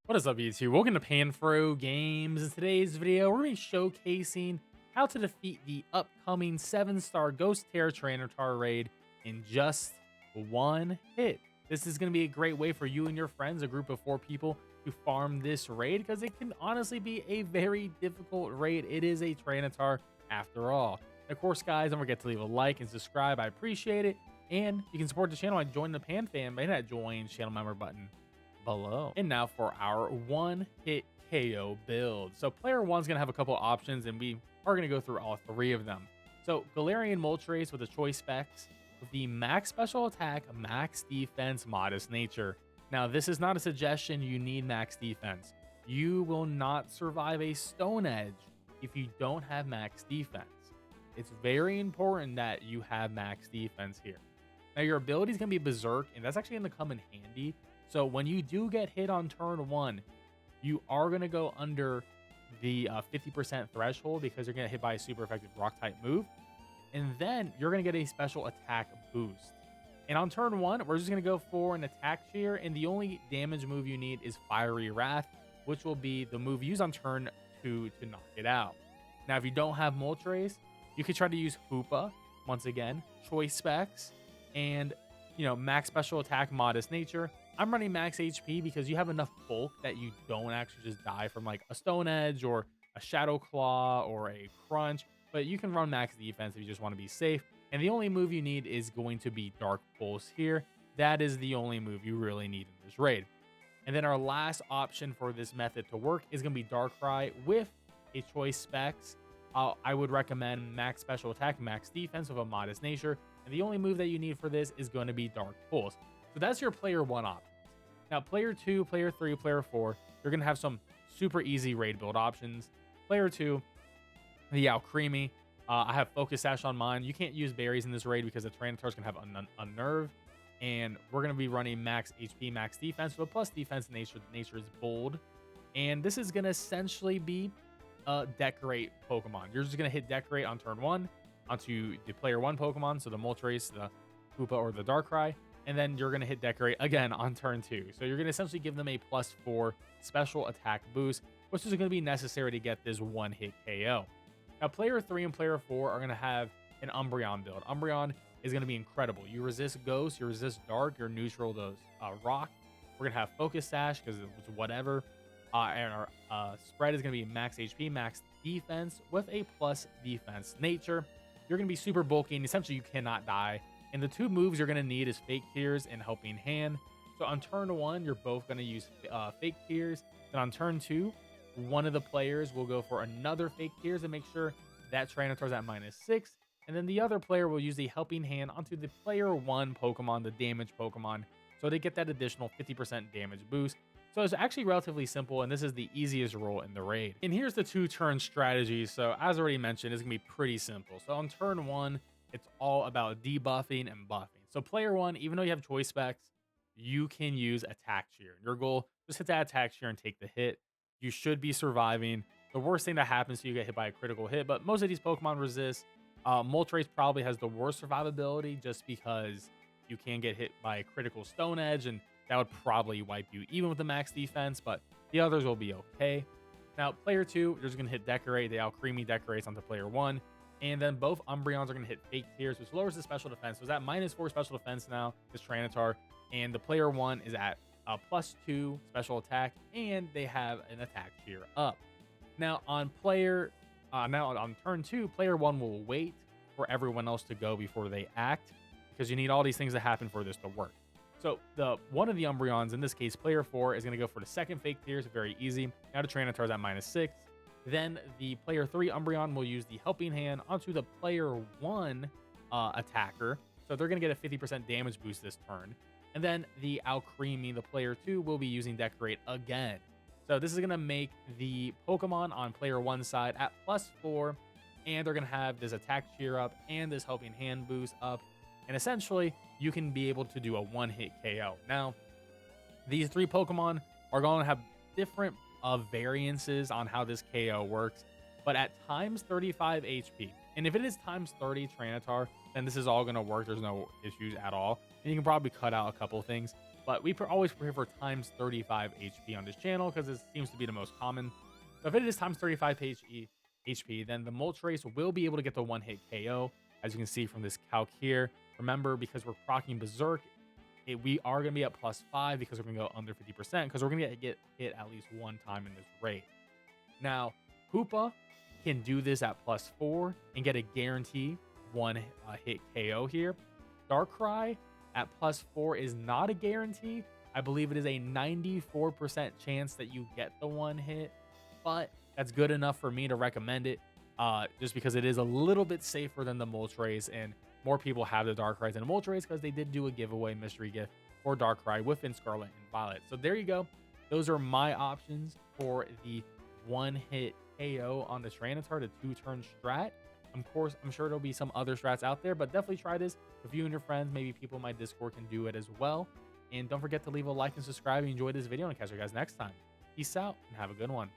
What is up, YouTube? Welcome to PanFro Games. In today's video, we're going to be showcasing how to defeat the upcoming 7-star Ghost Tyranitar raid in just one hit. This is going to be a great way for you and your friends, a group of 4 people, to farm this raid because it can honestly be a very difficult raid. It is a Tyranitar after all. And of course, guys, don't forget to leave a like and subscribe. I appreciate it. And you can support the channel by joining the Pan fam by hitting that join channel member button below. And now for our one-hit KO build. So player one's gonna have a couple options, and we are gonna go through all 3 of them. So Galarian Moltres with the choice specs, with the max special attack, max defense, modest nature. Now this is not a suggestion you need max defense. You will not survive a Stone Edge if you don't have max defense. It's very important that you have max defense here. Now your ability is gonna be Berserk, and that's actually gonna come in handy. So when you do get hit on turn 1, you are going to go under the 50% threshold because you're going to hit by a super effective rock type move. And then you're going to get a special attack boost. And on turn 1, we're just going to go for an attack shear. And the only damage move you need is Fiery Wrath, which will be the move used on turn 2 to knock it out. Now, if you don't have Moltres, you could try to use Hoopa, once again, choice specs, and max special attack, modest nature. I'm running max HP because you have enough bulk that you don't actually just die from like a Stone Edge or a Shadow Claw or a Crunch, but you can run max defense if you just want to be safe. And the only move you need is going to be Dark Pulse here. That is the only move you really need in this raid. And then our last option for this method to work is going to be Darkrai with a choice specs. I would recommend max special attack, max defense with a modest nature. And the only move that you need for this is going to be Dark Pulse. So that's your player 1 options. Now, player 2, player 3, player 4, you're going to have some super easy raid build options. Player 2, the Alcremie. I have Focus Sash on mine. You can't use berries in this raid because the Tyranitar's going to have Unnerve. And we're going to be running max HP, max defense with plus defense. Nature is bold. And this is going to essentially be a Decorate Pokemon. You're just going to hit Decorate on turn 1 onto the player 1 Pokemon. So the Moltres, the Hoopa, or the Darkrai. And then you're going to hit Decorate again on turn 2. So you're going to essentially give them a +4 special attack boost, which is going to be necessary to get this one-hit KO. Now, player 3 and player 4 are going to have an Umbreon build. Umbreon is going to be incredible. You resist Ghost, you resist Dark, you're neutral to Rock. We're going to have Focus Sash because it's whatever. And our spread is going to be max HP, max defense with a plus defense nature. You're going to be super bulky, and essentially you cannot die. And the 2 moves you're going to need is Fake Tears and Helping Hand. So on turn 1, you're both going to use Fake Tears. Then on turn 2, one of the players will go for another Fake Tears and make sure that Tyranitar's at -6. And then the other player will use the Helping Hand onto the player 1 Pokemon, the damage Pokemon, so they get that additional 50% damage boost. So it's actually relatively simple, and this is the easiest role in the raid. And here's the 2-turn strategy. So as already mentioned, it's going to be pretty simple. So on turn 1, it's all about debuffing and buffing. So player 1, even though you have choice specs, you can use attack shear. Your goal, just hit that attack shear and take the hit. You should be surviving. The worst thing that happens to you, get hit by a critical hit, but most of these Pokemon resist. Moltres probably has the worst survivability just because you can get hit by a critical Stone Edge, and that would probably wipe you even with the max defense, but the others will be okay. Now, player 2, you're just going to hit Decorate. The Alcremie decorates onto player 1. And then both Umbreons are going to hit Fake Tears, which lowers the special defense. So it's at -4 special defense now, this Tyranitar. And the player 1 is at a +2 special attack, and they have an attack shear up. Now on turn 2, player 1 will wait for everyone else to go before they act, because you need all these things to happen for this to work. So one of the Umbreons, in this case player 4, is going to go for the second Fake Tears. Very easy. Now the Tyranitar's at -6. Then the player 3 Umbreon will use the Helping Hand onto the player 1 attacker. So they're going to get a 50% damage boost this turn. And then the Alcremie, the player 2, will be using Decorate again. So this is going to make the Pokemon on player 1 side at +4. And they're going to have this attack cheer up and this Helping Hand boost up. And essentially, you can be able to do a one-hit KO. Now, these 3 Pokemon are going to have different variances on how this KO works, but at times 35 HP, and if it is times 30 Tyranitar, then this is all going to work. There's no issues at all, and you can probably cut out a couple things. but we always prefer times 35 HP on this channel because it seems to be the most common. So if it is times 35 HP, then the Moltres will be able to get the one-hit KO, as you can see from this calc here. Remember, because we're proccing Berserk, we are going to be at +5 because we're going to go under 50% because we're going to get hit at least one time in this raid. Now, Hoopa can do this at +4 and get a guarantee one hit KO here. Darkrai at +4 is not a guarantee. I believe it is a 94% chance that you get the one hit, but that's good enough for me to recommend it just because it is a little bit safer than the Moltres, and more people have the Darkrai's than the Moltres because they did do a giveaway mystery gift for Darkrai within Scarlet and Violet. So there you go. Those are my options for the one-hit KO on the Tyranitar, the 2-turn strat. Of course, I'm sure there'll be some other strats out there, but definitely try this with you and your friends. Maybe people in my Discord can do it as well. And don't forget to leave a like and subscribe if you enjoyed this video, and I'll catch you guys next time. Peace out and have a good one.